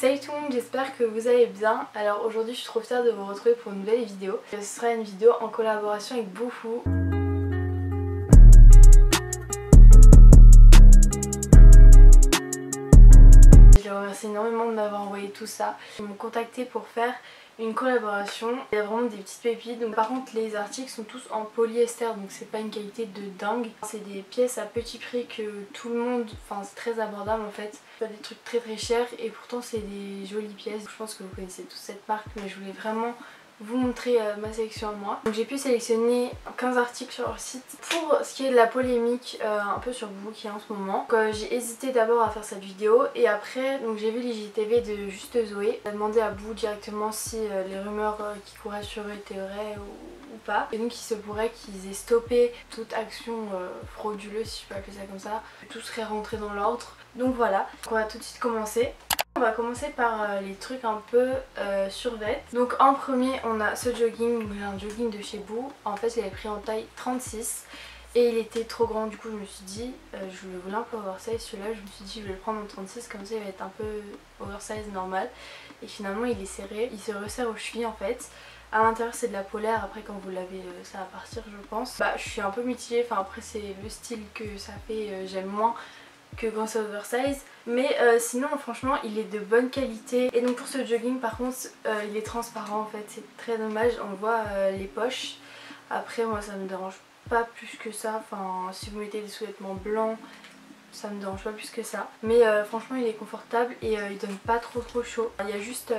Salut tout le monde, j'espère que vous allez bien. Alors aujourd'hui je suis trop fière de vous retrouver pour une nouvelle vidéo. Ce sera une vidéo en collaboration avec Boufou. Je les remercie énormément de m'avoir envoyé tout ça. Ils m'ont contacté pour faire une collaboration. Il y a vraiment des petites pépites. Donc, par contre les articles sont tous en polyester, donc c'est pas une qualité de dingue. C'est des pièces à petit prix que tout le monde, enfin c'est très abordable en fait. Pas des trucs très chers et pourtant c'est des jolies pièces. Je pense que vous connaissez tous cette marque, mais je voulais vraiment vous montrer ma sélection à moi. Donc j'ai pu sélectionner 15 articles sur leur site. Pour ce qui est de la polémique un peu sur Boufou qui est en ce moment, j'ai hésité d'abord à faire cette vidéo et après donc j'ai vu l'IGTV de Juste Zoé. Elle a demandé à Boufou directement si les rumeurs qui couraient sur eux étaient vraies ou pas. Et donc il se pourrait qu'ils aient stoppé toute action frauduleuse, si je peux appeler ça comme ça. Tout serait rentré dans l'ordre. Donc voilà, on va tout de suite commencer. On va commencer par les trucs un peu survêt. Donc en premier on a ce jogging, j'ai un jogging de chez Boufou. En fait je l'avais pris en taille 36 et il était trop grand, du coup je me suis dit, je le voulais un peu oversize celui-là, je me suis dit je vais le prendre en 36 comme ça il va être un peu oversize normal. Et finalement il est serré, il se resserre aux chevilles en fait. À l'intérieur c'est de la polaire, après quand vous l'avez ça va partir je pense. Bah je suis un peu mitigée, enfin après c'est le style que ça fait, j'aime moins que quand c'est oversize, mais sinon franchement il est de bonne qualité. Et donc pour ce jogging par contre il est transparent en fait, c'est très dommage, on voit les poches. Après moi ça me dérange pas plus que ça, enfin si vous mettez des sous-vêtements blancs ça me dérange pas plus que ça, mais franchement il est confortable et il donne pas trop chaud. Il y a juste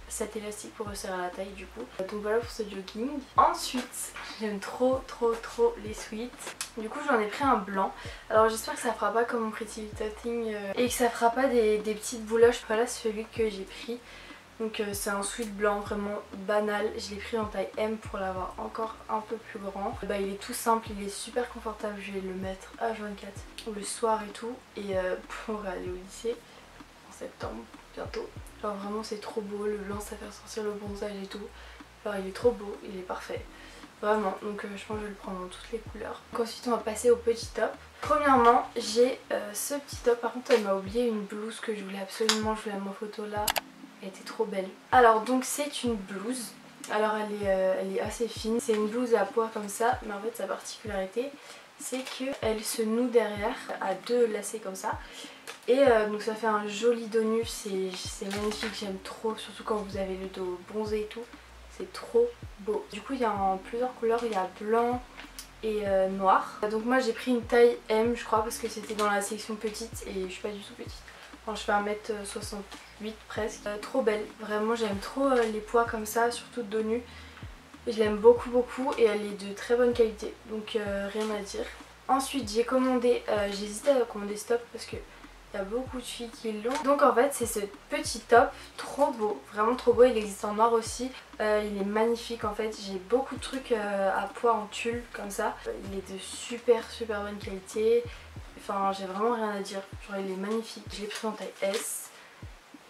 cet élastique pour resserrer la taille du coup. Donc voilà pour ce jogging. Ensuite j'aime trop les sweats. Du coup j'en ai pris un blanc. Alors j'espère que ça fera pas comme mon Pretty Little Thing et que ça fera pas des petites bouloches. Voilà celui que j'ai pris. Donc c'est un sweat blanc vraiment banal, je l'ai pris en taille M pour l'avoir encore un peu plus grand. Bah, il est tout simple, il est super confortable, je vais le mettre H24 le soir et tout. Et pour aller au lycée en septembre bientôt. Genre vraiment c'est trop beau, le blanc ça fait ressortir le bronzage et tout. Alors il est trop beau, il est parfait. Vraiment, donc je pense que je vais le prendre dans toutes les couleurs. Donc ensuite on va passer au petit top. Premièrement j'ai ce petit top, par contre elle m'a oublié une blouse que je voulais absolument, je voulais la photo là. Elle était trop belle. Alors donc c'est une blouse. Alors elle est assez fine. C'est une blouse à pois comme ça. Mais en fait sa particularité c'est qu'elle se noue derrière à deux lacets comme ça. Et donc ça fait un joli dos nu. C'est magnifique, j'aime trop. Surtout quand vous avez le dos bronzé et tout. C'est trop beau. Du coup il y a en plusieurs couleurs. Il y a blanc et noir. Donc moi j'ai pris une taille M je crois parce que c'était dans la section petite. Et je suis pas du tout petite. Enfin, je fais 1m68 presque. Trop belle, vraiment j'aime trop les pois comme ça, surtout de dos nu. Je l'aime beaucoup et elle est de très bonne qualité, donc rien à dire. Ensuite j'ai commandé, j'ai hésité à commander ce top parce que il y a beaucoup de filles qui l'ont. Donc en fait c'est ce petit top, trop beau, vraiment trop beau, il existe en noir aussi. Il est magnifique en fait, j'ai beaucoup de trucs à pois en tulle comme ça. Il est de super bonne qualité. Enfin j'ai vraiment rien à dire, genre il est magnifique. Je l'ai pris en taille S.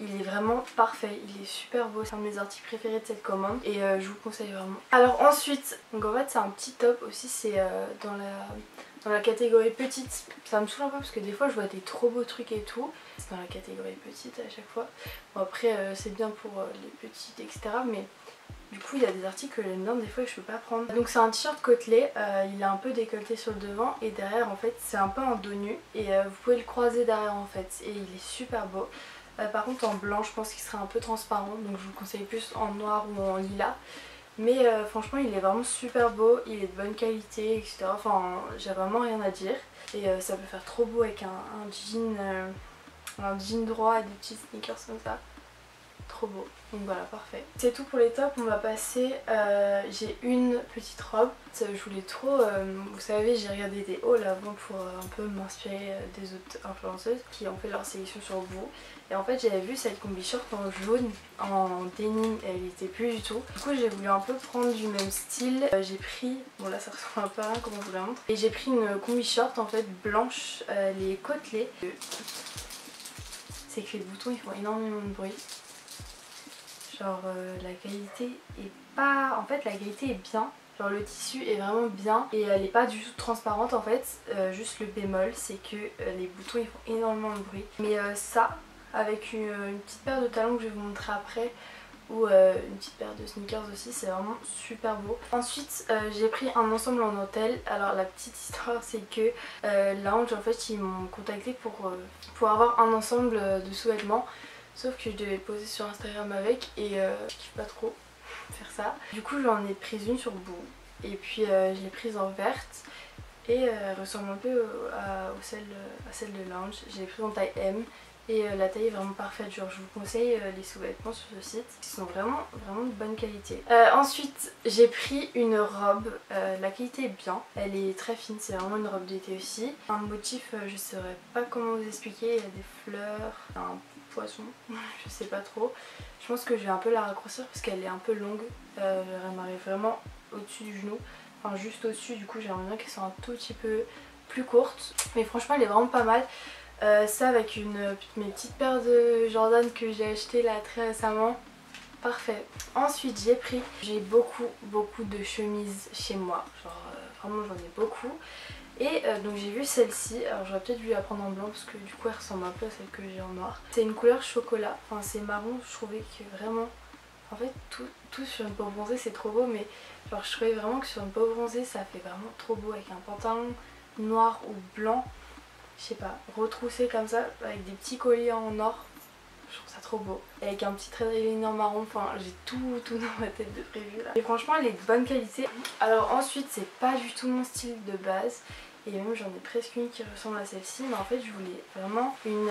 Il est vraiment parfait, il est super beau. C'est un de mes articles préférés de cette commande et je vous le conseille vraiment. Alors ensuite, donc en fait c'est un petit top aussi, c'est dans la catégorie petite. Ça me saoule un peu parce que des fois je vois des trop beaux trucs et tout. C'est dans la catégorie petite à chaque fois. Bon après c'est bien pour les petites etc. Mais du coup il y a des articles que j'aime bien des fois et je peux pas prendre. Donc c'est un t-shirt côtelé, il a un peu décolleté sur le devant et derrière en fait c'est un peu un dos nu. Et vous pouvez le croiser derrière en fait et il est super beau. Par contre en blanc je pense qu'il serait un peu transparent, donc je vous conseille plus en noir ou en lilas. Mais franchement il est vraiment super beau, il est de bonne qualité etc. Enfin j'ai vraiment rien à dire. Et ça peut faire trop beau avec un jean droit et des petits sneakers comme ça. Trop beau, donc voilà, parfait. C'est tout pour les tops, on va passer, j'ai une petite robe. Je voulais trop, vous savez j'ai regardé des hauls avant pour un peu m'inspirer des autres influenceuses qui ont fait leur sélection sur Boufou. Et en fait j'avais vu cette combi short en jaune, en denim, et elle était plus du tout. Du coup j'ai voulu un peu prendre du même style. J'ai pris, bon là ça ressemble un peu à rien comme on vous la montre. Et j'ai pris une combi short en fait blanche, les côtelets. C'est que les boutons ils font énormément de bruit. Genre la qualité est pas... En fait la qualité est bien. Genre le tissu est vraiment bien et elle est pas du tout transparente en fait. Juste le bémol c'est que les boutons ils font énormément de bruit. Mais ça avec une petite paire de talons que je vais vous montrer après, ou une petite paire de sneakers aussi, c'est vraiment super beau. Ensuite j'ai pris un ensemble en dentelle. Alors la petite histoire c'est que Lounge en fait ils m'ont contacté pour avoir un ensemble de sous-vêtements, sauf que je devais poser sur Instagram avec et je kiffe pas trop faire ça. Du coup j'en ai prise une sur bout et puis je l'ai prise en verte et elle ressemble un peu à celle de Lounge. Je l'ai prise en taille M. Et la taille est vraiment parfaite, genre je vous conseille les sous-vêtements sur ce site, qui sont vraiment de bonne qualité. Ensuite j'ai pris une robe, la qualité est bien, elle est très fine, c'est vraiment une robe d'été aussi. Un motif, je saurais pas comment vous expliquer, il y a des fleurs, un poisson, je sais pas trop. Je pense que je vais un peu la raccourcir parce qu'elle est un peu longue, elle m'arrive vraiment au-dessus du genou, enfin juste au-dessus, du coup j'aimerais bien qu'elle soit un tout petit peu plus courte. Mais franchement elle est vraiment pas mal. Ça avec mes petites paires de Jordan que j'ai achetées là très récemment, parfait. Ensuite j'ai beaucoup de chemises chez moi, genre vraiment j'en ai beaucoup. Et donc j'ai vu celle-ci, alors j'aurais peut-être dû la prendre en blanc parce que du coup elle ressemble un peu à celle que j'ai en noir. C'est une couleur chocolat, enfin c'est marron, je trouvais que vraiment, en fait tout sur une peau bronzée c'est trop beau, mais genre je trouvais vraiment que sur une peau bronzée ça fait vraiment trop beau avec un pantalon noir ou blanc. Je sais pas, retroussé comme ça avec des petits colliers en or, je trouve ça trop beau. Et avec un petit trait eyeliner marron, enfin j'ai tout dans ma tête de prévu là. Et franchement elle est de bonne qualité. Alors ensuite c'est pas du tout mon style de base, et même j'en ai presque une qui ressemble à celle-ci, mais en fait je voulais vraiment une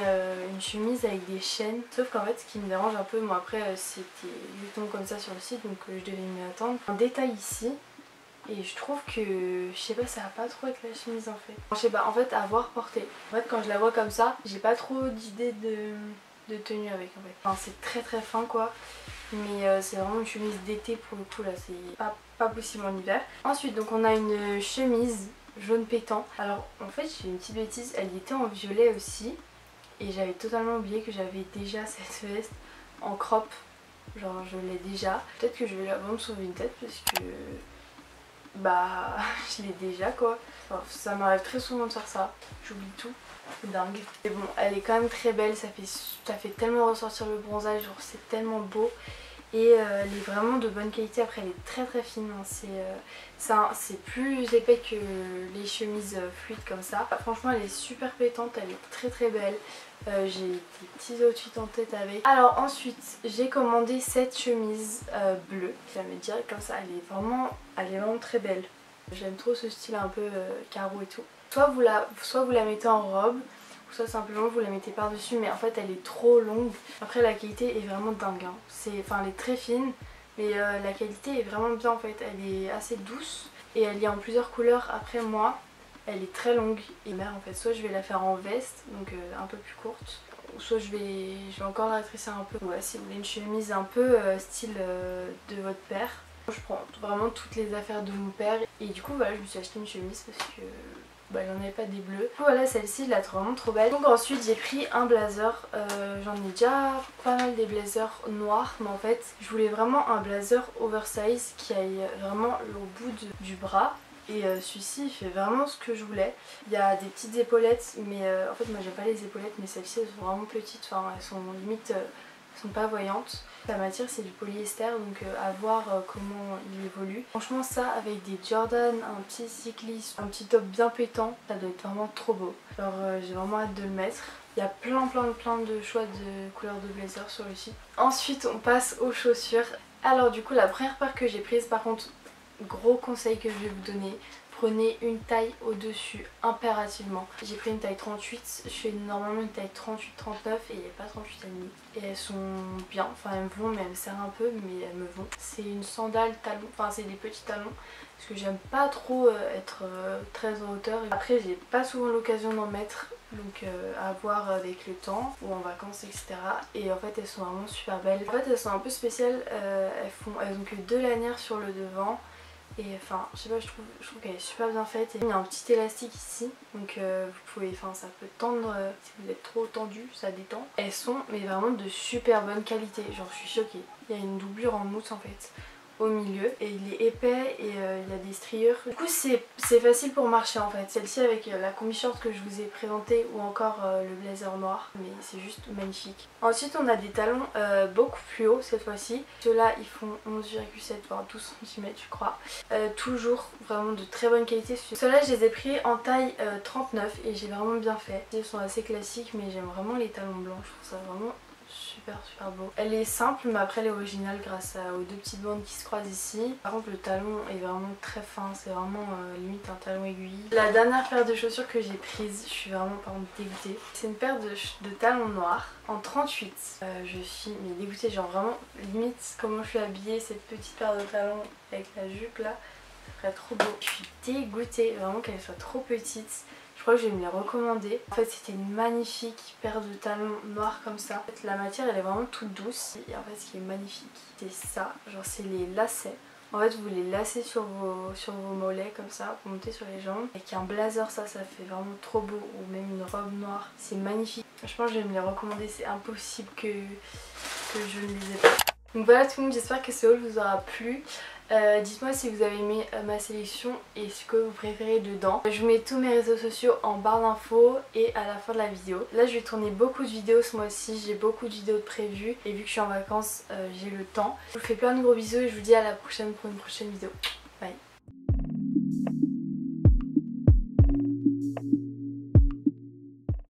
chemise avec des chaînes. Sauf qu'en fait ce qui me dérange un peu, moi après c'était exactement comme ça sur le site, donc je devais m'y attendre. Un détail ici. Et je trouve que, je sais pas, ça va pas trop avec la chemise en fait. Je sais pas, en fait à voir porter. En fait quand je la vois comme ça, j'ai pas trop d'idées de tenue avec en fait. Enfin c'est très fin quoi. Mais c'est vraiment une chemise d'été pour le coup là, c'est pas possible en hiver. Ensuite donc on a une chemise jaune pétant. Alors en fait j'ai une petite bêtise, elle était en violet aussi. Et j'avais totalement oublié que j'avais déjà cette veste en crop. Genre je l'ai déjà. Peut-être que je vais la vendre sur Vinted parce que... bah je l'ai déjà quoi. Enfin, ça m'arrive très souvent de faire ça, j'oublie tout, c'est dingue. Et bon elle est quand même très belle, ça fait tellement ressortir le bronzage, genre c'est tellement beau. Et elle est vraiment de bonne qualité, après elle est très fine, hein. C'est plus épais que les chemises fluides comme ça. Franchement elle est super pétante, elle est très belle. J'ai des petits outfits en tête avec. Alors ensuite j'ai commandé cette chemise bleue qui va me direct comme ça, elle est vraiment très belle. J'aime trop ce style un peu carreau et tout. Soit vous la mettez en robe, soit simplement vous la mettez par dessus, mais en fait elle est trop longue. Après la qualité est vraiment dingue, hein. Elle est très fine, mais la qualité est vraiment bien en fait. Elle est assez douce et elle est en plusieurs couleurs. Après moi elle est très longue et mère en fait, soit je vais la faire en veste, donc un peu plus courte, ou soit je vais encore la rétrécir un peu. Ouais, si vous voulez une chemise un peu style de votre père. Je prends vraiment toutes les affaires de mon père et du coup voilà, je me suis acheté une chemise parce que bah, il n'y en avait pas des bleus. Voilà, celle-ci je la trouve vraiment trop belle. Donc ensuite j'ai pris un blazer, j'en ai déjà pas mal des blazers noirs, mais en fait je voulais vraiment un blazer oversize qui aille vraiment au bout du bras. Et celui-ci il fait vraiment ce que je voulais. Il y a des petites épaulettes, mais en fait moi j'aime pas les épaulettes, mais celles-ci elles sont vraiment petites, enfin elles sont limite, elles sont pas voyantes. La matière c'est du polyester, donc à voir comment il évolue. Franchement ça avec des Jordan, un petit cycliste, un petit top bien pétant, ça doit être vraiment trop beau. Genre j'ai vraiment hâte de le mettre. Il y a plein de choix de couleurs de blazer sur le site. Ensuite on passe aux chaussures. Alors du coup la première paire que j'ai prise, par contre gros conseil que je vais vous donner, prenez une taille au-dessus impérativement. J'ai pris une taille 38, je fais normalement une taille 38-39 et il n'y a pas 38,5. Et elles sont bien, enfin elles me vont, mais elles me serrent un peu, mais elles me vont. C'est une sandale talon, enfin c'est des petits talons, parce que j'aime pas trop être très en hauteur. Après j'ai pas souvent l'occasion d'en mettre, donc à voir avec le temps ou en vacances etc. Et en fait elles sont vraiment super belles. En fait elles sont un peu spéciales, elles ont que 2 lanières sur le devant. Et enfin je sais pas, je trouve qu'elle est super bien faite. Et il y a un petit élastique ici, donc vous pouvez, enfin ça peut tendre si vous êtes trop tendu, ça détend. Elles sont mais vraiment de super bonne qualité, genre je suis choquée. Il y a une doublure en mousse en fait au milieu et il est épais et il y a des striures. Du coup c'est facile pour marcher en fait. Celle-ci avec la combi short que je vous ai présentée ou encore le blazer noir, mais c'est juste magnifique. Ensuite on a des talons beaucoup plus hauts cette fois-ci. Ceux-là ils font 11,7 voire 12 cm je crois. Toujours vraiment de très bonne qualité. Ceux-là je les ai pris en taille 39 et j'ai vraiment bien fait. Ils sont assez classiques mais j'aime vraiment les talons blancs, je trouve ça vraiment super beau. Elle est simple mais après elle est originale grâce aux deux petites bandes qui se croisent ici. Par contre le talon est vraiment très fin, c'est vraiment limite un talon aiguille. La dernière paire de chaussures que j'ai prise, je suis vraiment par contre dégoûtée. C'est une paire de talons noirs en 38. Je suis mais dégoûtée, genre vraiment limite comment je suis habillée, cette petite paire de talons avec la jupe là, ça ferait trop beau. Je suis dégoûtée vraiment qu'elle soit trop petite. Je crois que je vais me les recommander. En fait c'était une magnifique paire de talons noirs comme ça. En fait, la matière elle est vraiment toute douce. Et en fait ce qui est magnifique c'est ça, genre c'est les lacets. En fait vous les lacez sur vos mollets comme ça pour monter sur les jambes. Avec un blazer ça fait vraiment trop beau, ou même une robe noire. C'est magnifique. Je pense que je vais me les recommander, c'est impossible que je ne les ai pas. Donc voilà tout le monde, j'espère que ce haul vous aura plu. Dites-moi si vous avez aimé ma sélection et ce que vous préférez dedans. Je vous mets tous mes réseaux sociaux en barre d'infos et à la fin de la vidéo. Là je vais tourner beaucoup de vidéos ce mois-ci, j'ai beaucoup de vidéos de prévues et vu que je suis en vacances j'ai le temps. Je vous fais plein de gros bisous et je vous dis à la prochaine pour une prochaine vidéo.